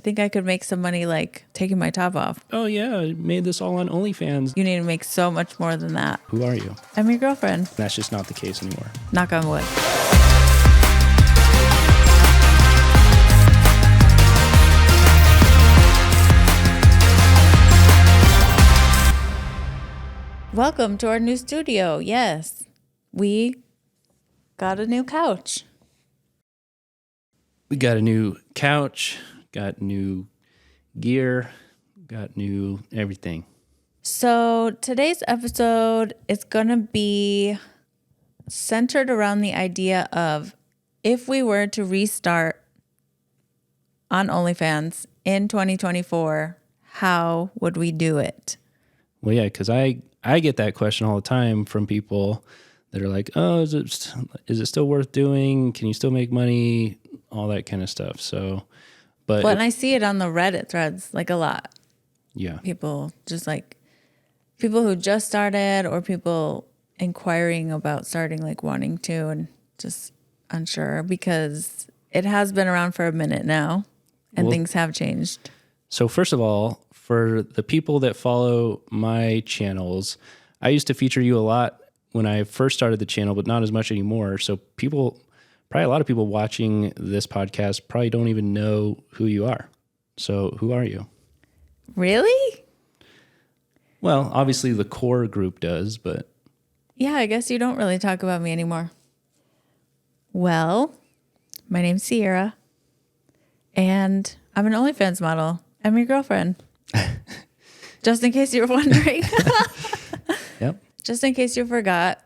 think I could make some money like taking my top off. Oh, yeah, I made this all on Onlyfans. You need to make so much more than that. Who are you? I'm your girlfriend. That's just not the case anymore. Knock on wood. Welcome to our new studio. Yes, we got a new couch. We got a new couch, got new gear, got new everything. So today's episode is going to be centered around the idea of if we were to restart on OnlyFans in 2024, how would we do it? Well, yeah, because I get that question all the time from people that are like, oh, is it still worth doing? Can you still make money? All that kind of stuff. So, but and I see it on the Reddit threads like a lot. Yeah. People who just started or people inquiring about starting, like wanting to and just unsure because it has been around for a minute now and things have changed. So first of all, for the people that follow my channels, I used to feature you a lot when I first started the channel, but not as much anymore. So probably a lot of people watching this podcast probably don't even know who you are. So who are you? Really? Well, obviously the core group does, but... Yeah, I guess you don't really talk about me anymore. Well, my name's Cierra, and I'm an OnlyFans model. I'm your girlfriend. Just in case you were wondering. Yep. Just in case you forgot.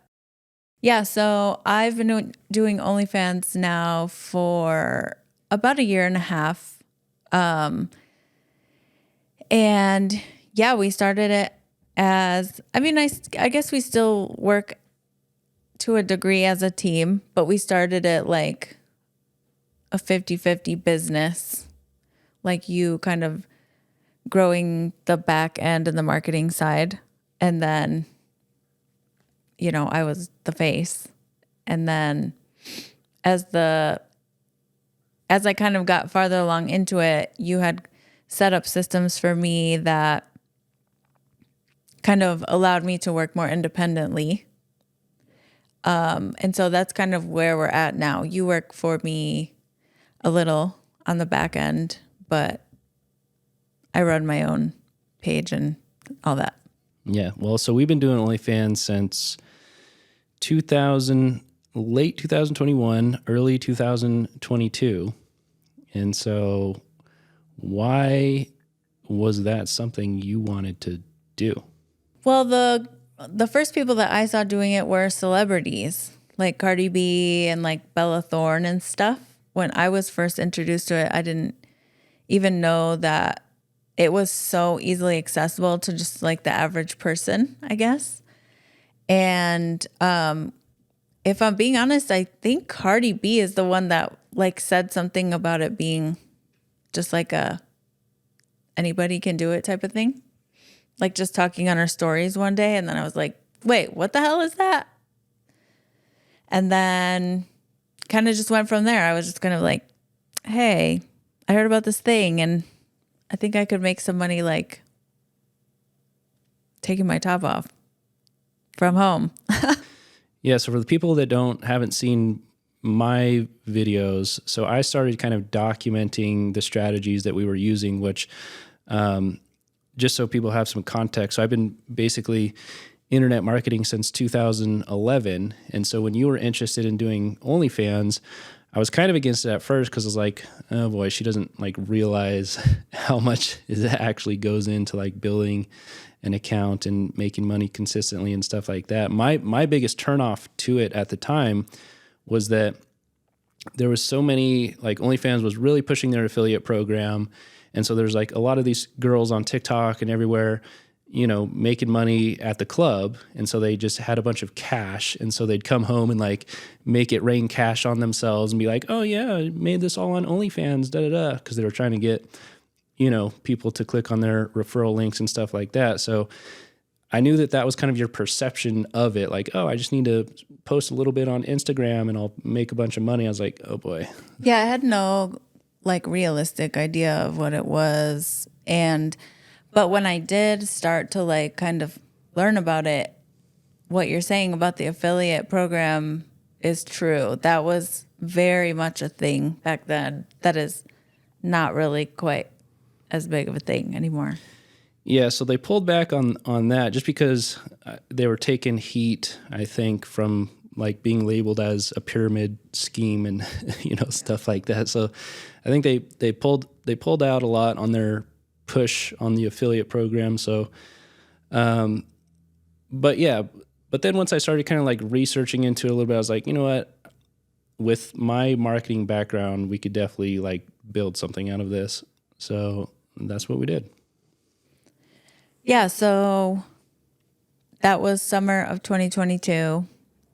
Yeah, so I've been doing OnlyFans now for about a year and a half. And yeah, we started it as, I guess we still work to a degree as a team, but we started it like a 50-50 business, like you kind of growing the back end and the marketing side. And then, I was the face. And then as I kind of got farther along into it, you had set up systems for me that kind of allowed me to work more independently. And so that's kind of where we're at now. You work for me a little on the back end, but I run my own page and all that. Yeah. Well, so we've been doing OnlyFans since late 2021, early 2022. And so why was that something you wanted to do? Well, the first people that I saw doing it were celebrities like Cardi B and like Bella Thorne and stuff. When I was first introduced to it, I didn't even know that it was so easily accessible to just like the average person, I guess. And if I'm being honest, I think Cardi B is the one that like said something about it being just like anybody can do it type of thing. Like just talking on her stories one day. And then I was like, wait, what the hell is that? And then kind of just went from there. I was just kind of like, hey, I heard about this thing and I think I could make some money like taking my top off from home. Yeah, so for the people that haven't seen my videos, so I started kind of documenting the strategies that we were using, which just so people have some context. So I've been basically internet marketing since 2011. And so when you were interested in doing OnlyFans, I was kind of against it at first because I was like, oh boy, she doesn't like realize how much it actually goes into like building an account and making money consistently and stuff like that. My biggest turnoff to it at the time was that there was so many, like OnlyFans was really pushing their affiliate program. And so there's like a lot of these girls on TikTok and everywhere, making money at the club. And so they just had a bunch of cash. And so they'd come home and like make it rain cash on themselves and be like, oh yeah, I made this all on OnlyFans, because they were trying to get, people to click on their referral links and stuff like that. So I knew that was kind of your perception of it. Like, oh, I just need to post a little bit on Instagram and I'll make a bunch of money. I was like, oh boy. Yeah, I had no like realistic idea of what it was. But when I did start to like kind of learn about it, what you're saying about the affiliate program is true. That was very much a thing back then. That is not really quite as big of a thing anymore. Yeah, so they pulled back on that just because they were taking heat, I think, from like being labeled as a pyramid scheme and stuff like that. So I think they pulled out a lot on their push on the affiliate program. So, but then once I started kind of like researching into it a little bit, I was like, you know what? With my marketing background, we could definitely like build something out of this. So that's what we did. Yeah, so that was summer of 2022.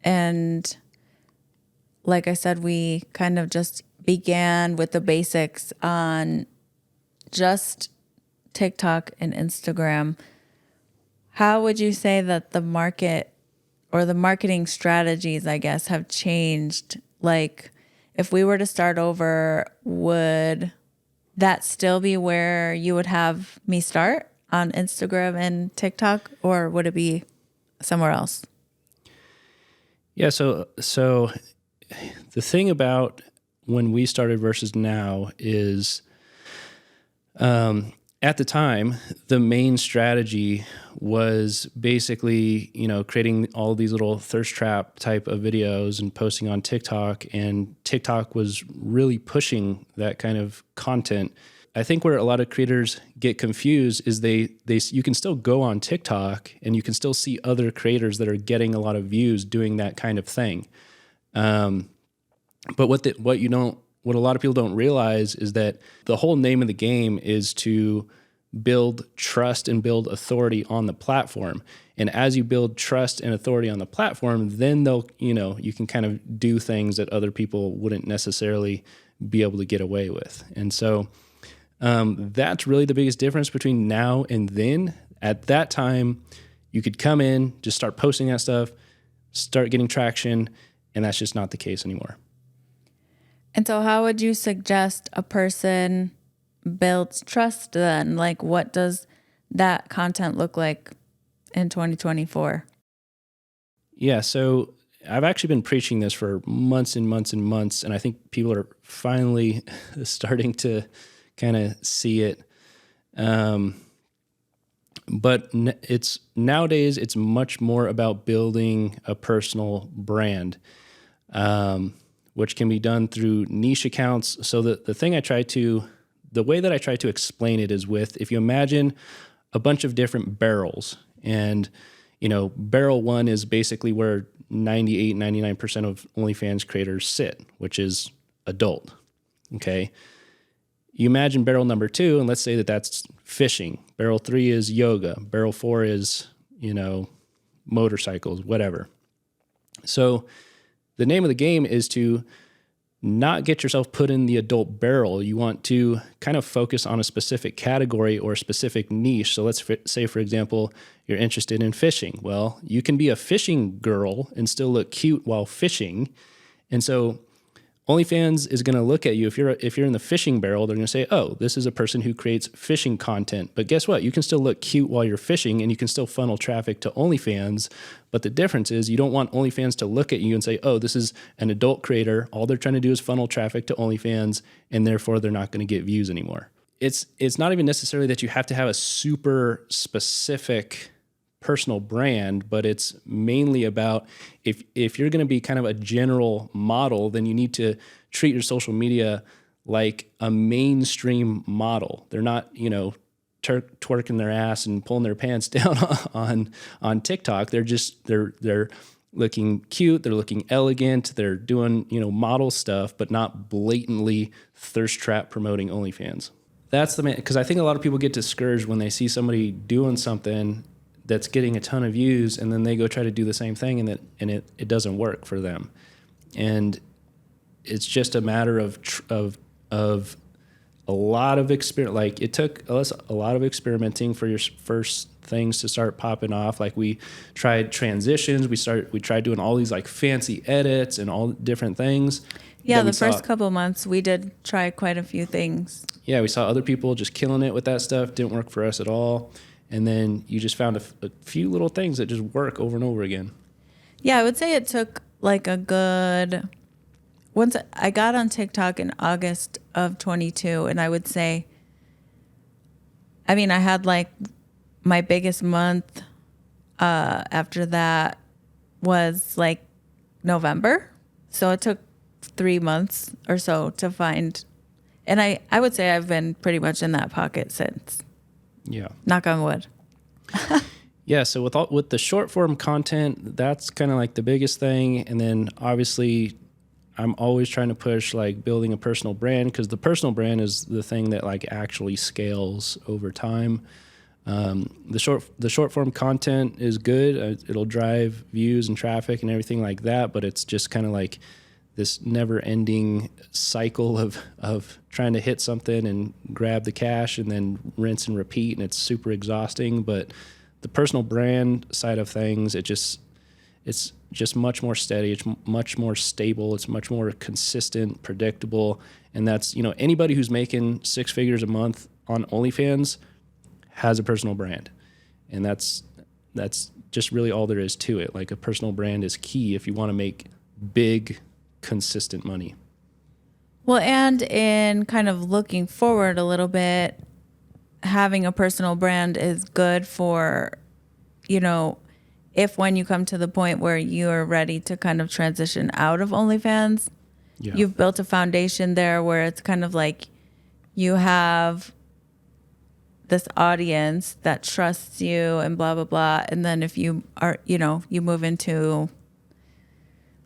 And like I said, we kind of just began with the basics on just TikTok and Instagram. How would you say that the market or the marketing strategies, I guess, have changed? Like, if we were to start over, would that still be where you would have me start on Instagram and TikTok, or would it be somewhere else? Yeah, so the thing about when we started versus now is at the time, the main strategy was basically, creating all these little thirst trap type of videos and posting on TikTok, and TikTok was really pushing that kind of content. I think where a lot of creators get confused is you can still go on TikTok and you can still see other creators that are getting a lot of views doing that kind of thing. But what a lot of people don't realize is that the whole name of the game is to build trust and build authority on the platform. And as you build trust and authority on the platform, then you can kind of do things that other people wouldn't necessarily be able to get away with. And so that's really the biggest difference between now and then. At that time, you could come in, just start posting that stuff, start getting traction, and that's just not the case anymore. And so how would you suggest a person builds trust then? Like, what does that content look like in 2024? Yeah, so I've actually been preaching this for months and months and months, and I think people are finally starting to kind of see it. But nowadays it's much more about building a personal brand, which can be done through niche accounts. So the way that I try to explain it is if you imagine a bunch of different barrels, and barrel one is basically where 99% of OnlyFans creators sit, which is adult. Okay. You imagine barrel number 2, and let's say that that's fishing. Barrel 3 is yoga. Barrel 4 is, motorcycles, whatever. So the name of the game is to not get yourself put in the adult barrel. You want to kind of focus on a specific category or a specific niche. So let's say, for example, you're interested in fishing. Well, you can be a fishing girl and still look cute while fishing. And so OnlyFans is going to look at you. If you're in the fishing barrel, they're going to say, oh, this is a person who creates fishing content. But guess what? You can still look cute while you're fishing, and you can still funnel traffic to OnlyFans. But the difference is you don't want OnlyFans to look at you and say, oh, this is an adult creator. All they're trying to do is funnel traffic to OnlyFans, and therefore they're not going to get views anymore. It's not even necessarily that you have to have a super specific personal brand, but it's mainly about if you're going to be kind of a general model, then you need to treat your social media like a mainstream model. They're not, twerking their ass and pulling their pants down on TikTok. They're looking cute, they're looking elegant, they're doing, model stuff, but not blatantly thirst trap promoting OnlyFans. That's the man, because I think a lot of people get discouraged when they see somebody doing something that's getting a ton of views, and then they go try to do the same thing, and it doesn't work for them. And it's just a matter of a lot of experience. Like, it took us a lot of experimenting for your first things to start popping off. Like, we tried transitions, we tried doing all these like fancy edits and all different things. Yeah, we the first saw. couple months we did try quite a few things. Yeah, we saw other people just killing it with that stuff. Didn't work for us at all. And then you just found a few little things that just work over and over again. Yeah, I would say it took like a good, once I got on TikTok in August of 22, and I would say, I mean, I had like my biggest month after that was like November. So it took 3 months or so to find, and I would say I've been pretty much in that pocket since. Yeah. Knock on wood. Yeah, so with the short form content, that's kind of like the biggest thing. And then obviously I'm always trying to push like building a personal brand, because the personal brand is the thing that like actually scales over time. The short form content is good. It'll drive views and traffic and everything like that, but it's just kind of like this never ending cycle of trying to hit something and grab the cash and then rinse and repeat. And it's super exhausting. But the personal brand side of things, it's just much more steady. It's much more stable. It's much more consistent, predictable. And that's, anybody who's making 6 figures a month on OnlyFans has a personal brand. And that's just really all there is to it. Like, a personal brand is key if you want to make big, consistent money. Well, and in kind of looking forward a little bit, having a personal brand is good for, if when you come to the point where you are ready to kind of transition out of OnlyFans, you've built a foundation there where it's kind of like you have this audience that trusts you and blah, blah, blah. And then if you are, you move into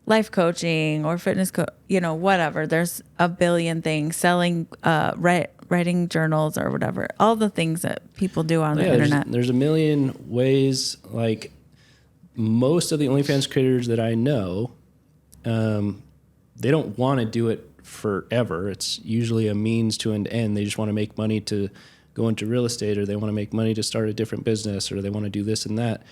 life coaching or fitness, whatever, there's a billion things, selling, writing journals or whatever, all the things that people do on the internet. There's a million ways. Like, most of the OnlyFans creators that I know, they don't want to do it forever. It's usually a means to an end. They just want to make money to go into real estate, or they want to make money to start a different business, or they want to do this and that.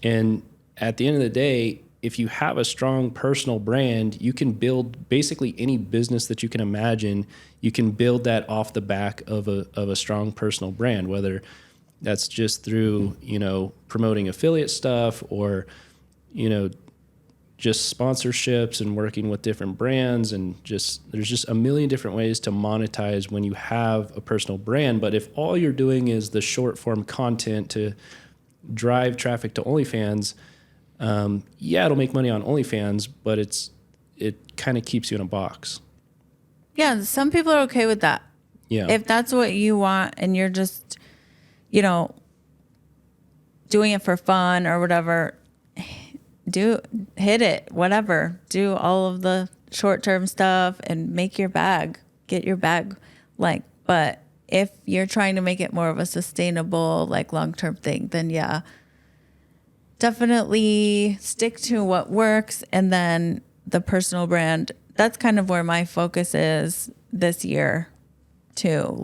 And at the end of the day, if you have a strong personal brand, you can build basically any business that you can imagine. You can build that off the back of a strong personal brand, whether that's just through, promoting affiliate stuff, or, just sponsorships and working with different brands. And there's just a million different ways to monetize when you have a personal brand. But if all you're doing is the short form content to drive traffic to OnlyFans, it'll make money on OnlyFans, but it kind of keeps you in a box. Yeah, some people are okay with that. Yeah. If that's what you want and you're just, doing it for fun or whatever, hit it, whatever. Do all of the short-term stuff and make your bag, get your bag. But if you're trying to make it more of a sustainable, long-term thing, then yeah, definitely stick to what works. And then the personal brand, that's kind of where my focus is this year too.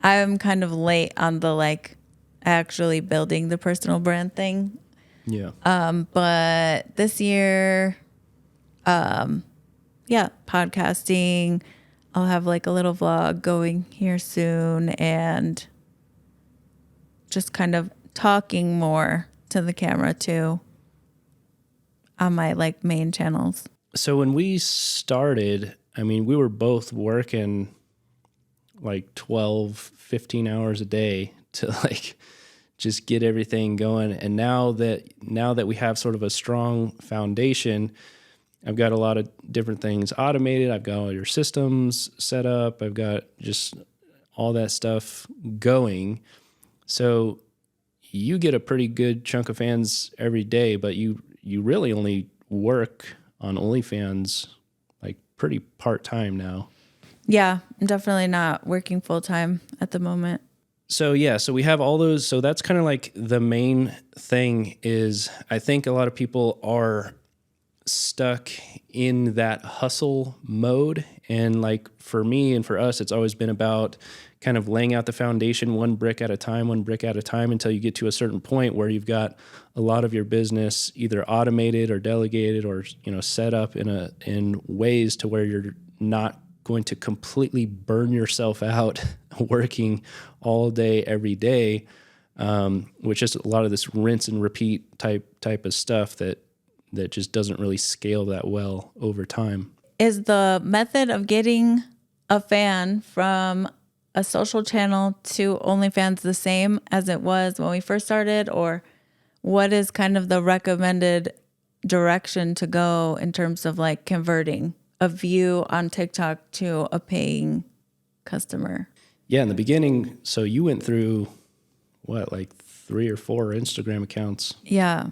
I'm kind of late on the actually building the personal brand thing. Yeah. But this year, podcasting, I'll have a little vlog going here soon, and just kind of talking more to the camera too on my main channels. So when we started, we were both working 12, 15 hours a day to just get everything going. And now that we have sort of a strong foundation, I've got a lot of different things automated. I've got all your systems set up. I've got just all that stuff going. So you get a pretty good chunk of fans every day, but you really only work on OnlyFans pretty part-time now. Yeah, I'm definitely not working full-time at the moment. So we have all those. So that's kind of the main thing is, I think a lot of people are stuck in that hustle mode. And for me and for us, it's always been about kind of laying out the foundation one brick at a time, until you get to a certain point where you've got a lot of your business either automated or delegated or, set up in ways to where you're not going to completely burn yourself out working all day, every day, which is a lot of this rinse and repeat type of stuff that just doesn't really scale that well over time. Is the method of getting a fan from a social channel to OnlyFans the same as it was when we first started, or what is kind of the recommended direction to go in terms of like converting a view on TikTok to a paying customer? Yeah, in the beginning, so you went through like 3 or 4 Instagram accounts? Yeah.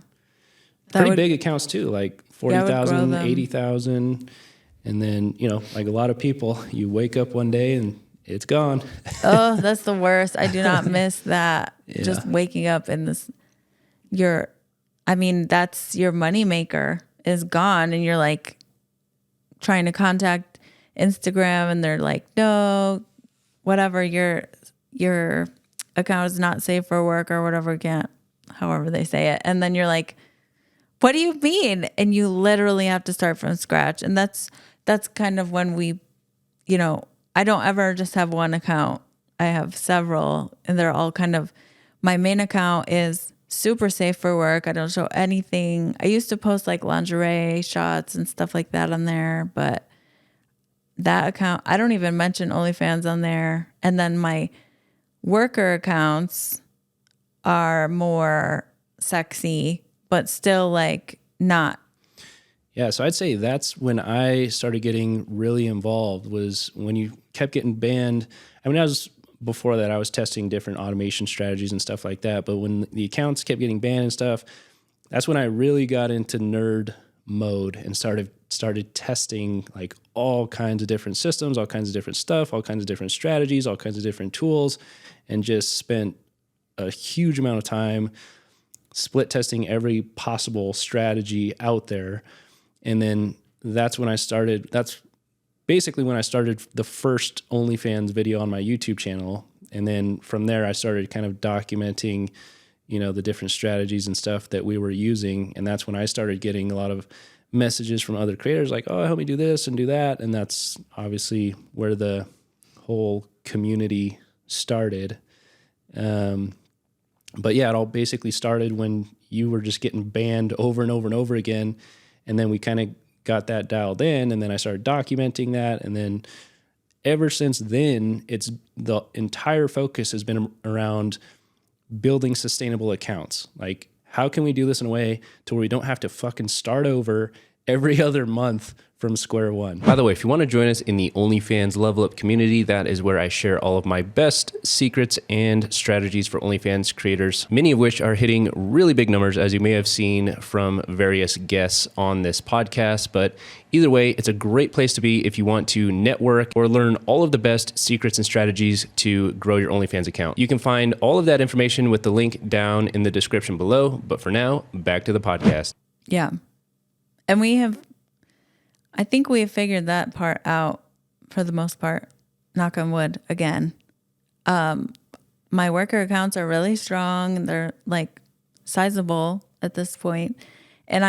Pretty big accounts too, like 40,000, 80,000. And then, like a lot of people, you wake up one day and it's gone. Oh, that's the worst. I do not miss that. Yeah. Just waking up in this, that's your moneymaker is gone, and you're like trying to contact Instagram and they're like, no, whatever, your account is not safe for work or whatever, however they say it. And then you're like, what do you mean? And you literally have to start from scratch. And that's kind of when we, I don't ever just have one account. I have several, and they're all kind of, my main account is super safe for work. I don't show anything. I used to post like lingerie shots and stuff like that on there, but that account, I don't even mention OnlyFans on there. And then my worker accounts are more sexy, but still like not. Yeah, so I'd say that's when I started getting really involved, was when you kept getting banned. Before that, I was testing different automation strategies and stuff like that. But when the accounts kept getting banned and stuff, that's when I really got into nerd mode and started testing like all kinds of different systems, all kinds of different stuff, all kinds of different strategies, all kinds of different tools, and just spent a huge amount of time split testing every possible strategy out there. And then that's basically when I started the first OnlyFans video on my YouTube channel. And then from there, I started kind of documenting, the different strategies and stuff that we were using. And that's when I started getting a lot of messages from other creators like, oh, help me do this and do that. And that's obviously where the whole community started. But yeah, it all basically started when you were just getting banned over and over and over again. And then we kind of got that dialed in, and then I started documenting that. And then ever since then, the entire focus has been around building sustainable accounts. Like, how can we do this in a way to where we don't have to fucking start over every other month from square one? By the way, if you want to join us in the OnlyFans Level Up community, that is where I share all of my best secrets and strategies for OnlyFans creators, many of which are hitting really big numbers, as you may have seen from various guests on this podcast. But either way, it's a great place to be if you want to network or learn all of the best secrets and strategies to grow your OnlyFans account. You can find all of that information with the link down in the description below. But for now, back to the podcast. Yeah. And I think we have figured that part out for the most part. Knock on wood again. My worker accounts are really strong. They're like sizable at this point. And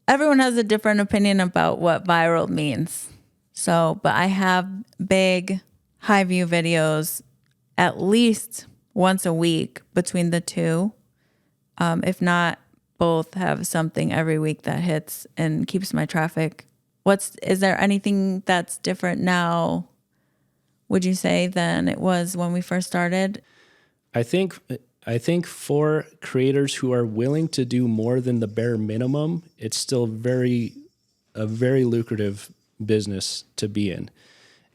everyone has a different opinion about what viral means. So, but I have big, high view videos at least once a week between the two. If not, both have something every week that hits and keeps my traffic. Is there anything that's different now, would you say, than it was when we first started? I think for creators who are willing to do more than the bare minimum, it's still a very lucrative business to be in.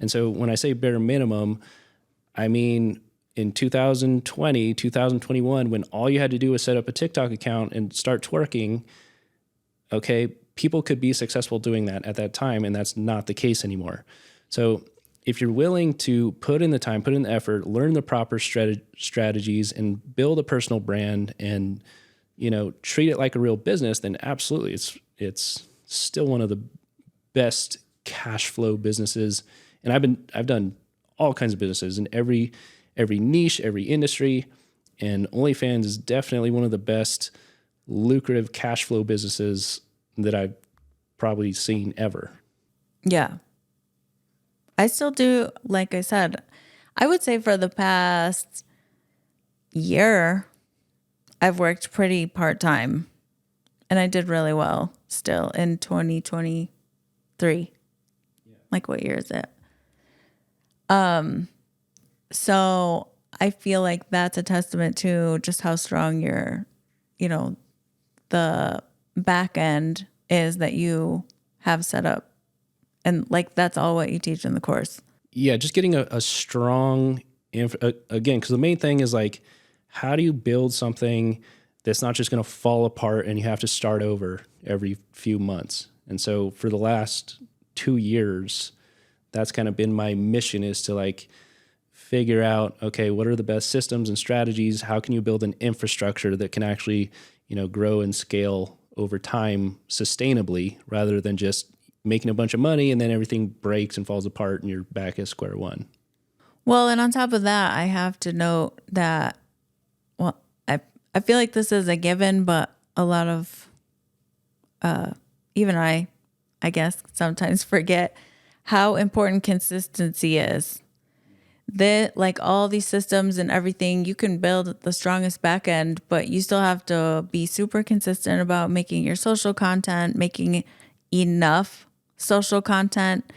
And so when I say bare minimum, I mean, in 2020, 2021, when all you had to do was set up a TikTok account and start twerking, okay, people could be successful doing that at that time, and that's not the case anymore. So if you're willing to put in the time, put in the effort, learn the proper strategies, and build a personal brand and, treat it like a real business, then absolutely, it's still one of the best cash flow businesses. And I've done all kinds of businesses in every niche, every industry. And OnlyFans is definitely one of the best lucrative cash flow businesses that I've probably seen ever. Yeah. I still do, like I said, I would say for the past year, I've worked pretty part-time, and I did really well still in 2023. Like, what year is it? So I feel like that's a testament to just how strong your, the back end is that you have set up. And like, that's all what you teach in the course. Yeah, just getting a strong, again, because the main thing is like, how do you build something that's not just going to fall apart and you have to start over every few months? And so for the last 2 years, that's kind of been my mission, is to like figure out, okay, what are the best systems and strategies? How can you build an infrastructure that can actually, grow and scale over time sustainably, rather than just making a bunch of money and then everything breaks and falls apart and you're back at square one. Well, and on top of that, I have to note that, I feel like this is a given, but a lot of, even I guess, sometimes forget how important consistency is. That, like, all these systems and everything, you can build the strongest back end, but you still have to be super consistent about making your social content, making enough social content.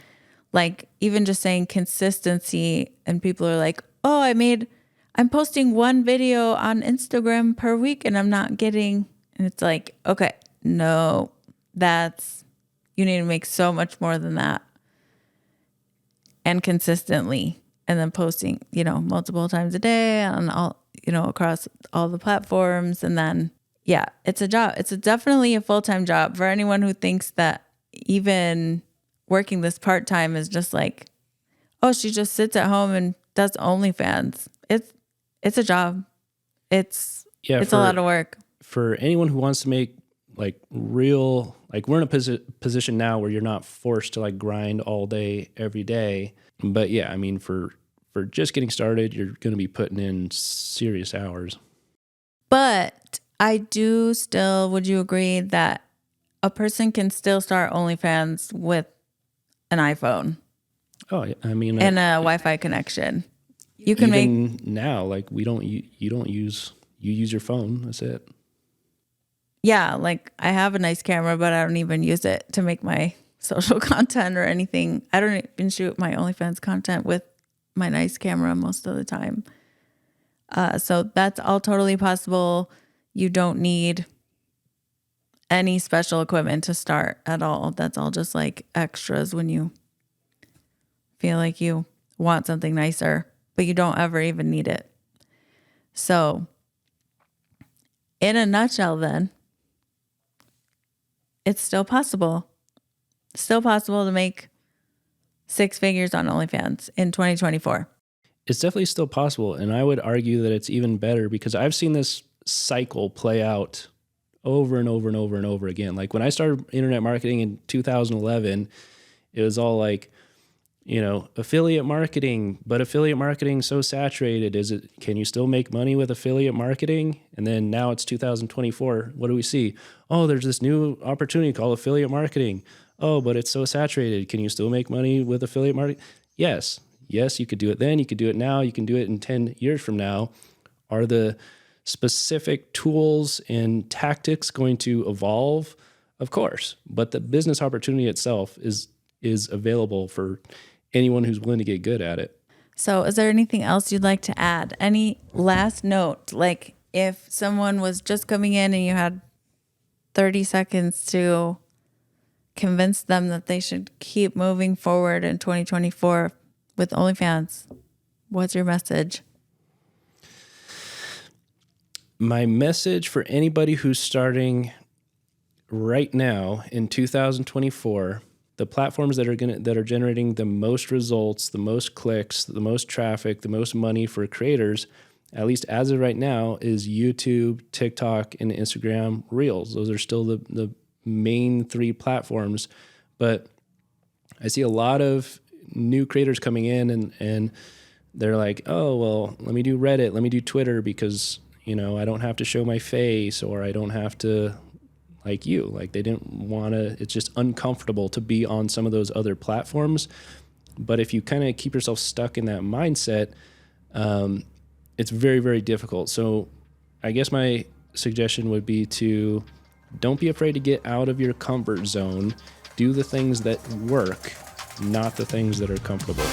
Like, even just saying consistency, and people are like, oh, I'm posting one video on Instagram per week and I'm not getting, and it's like, okay, no, you need to make so much more than that, and consistently, and then posting, multiple times a day on all, across all the platforms. And then, yeah, it's a job. It's definitely a full-time job for anyone who thinks that even working this part-time is just like, oh, she just sits at home and does OnlyFans. It's a job. It's a lot of work. For anyone who wants to make like real, like, we're in a position now where you're not forced to like grind all day, every day. But yeah, I mean, for just getting started, you're going to be putting in serious hours. But I do still, would you agree that a person can still start OnlyFans with an iPhone? Oh, yeah. I mean, and a Wi-Fi connection. You can even now, like, you use your phone. That's it. Yeah, like, I have a nice camera, but I don't even use it to make my social content or anything. I don't even shoot my OnlyFans content with my nice camera most of the time. So that's all totally possible. You don't need any special equipment to start at all. That's all just like extras when you feel like you want something nicer, but you don't ever even need it. So in a nutshell, then, it's still possible. Still possible to make 6 figures on OnlyFans in 2024. It's definitely still possible. And I would argue that it's even better, because I've seen this cycle play out over and over and over and over again. Like, when I started internet marketing in 2011, it was all like, affiliate marketing, but affiliate marketing so saturated. Can you still make money with affiliate marketing? And then now it's 2024. What do we see? Oh, there's this new opportunity called affiliate marketing. Oh, but it's so saturated. Can you still make money with affiliate marketing? Yes, you could do it then. You could do it now. You can do it in 10 years from now. Are the specific tools and tactics going to evolve? Of course, but the business opportunity itself is available for anyone who's willing to get good at it. So is there anything else you'd like to add? Any last note? Like, if someone was just coming in and you had 30 seconds to convince them that they should keep moving forward in 2024 with OnlyFans, what's your message? My message for anybody who's starting right now in 2024, the platforms that are generating the most results, the most clicks, the most traffic, the most money for creators, at least as of right now, is YouTube, TikTok, and Instagram Reels. Those are still the main 3 platforms. But I see a lot of new creators coming in and they're like, oh, well, let me do Reddit, let me do Twitter because, you know, I don't have to show my face, or I don't have to, like you, like they didn't want to, it's just uncomfortable to be on some of those other platforms. But if you kind of keep yourself stuck in that mindset, it's very, very difficult. So I guess my suggestion would be to don't be afraid to get out of your comfort zone. Do the things that work, not the things that are comfortable.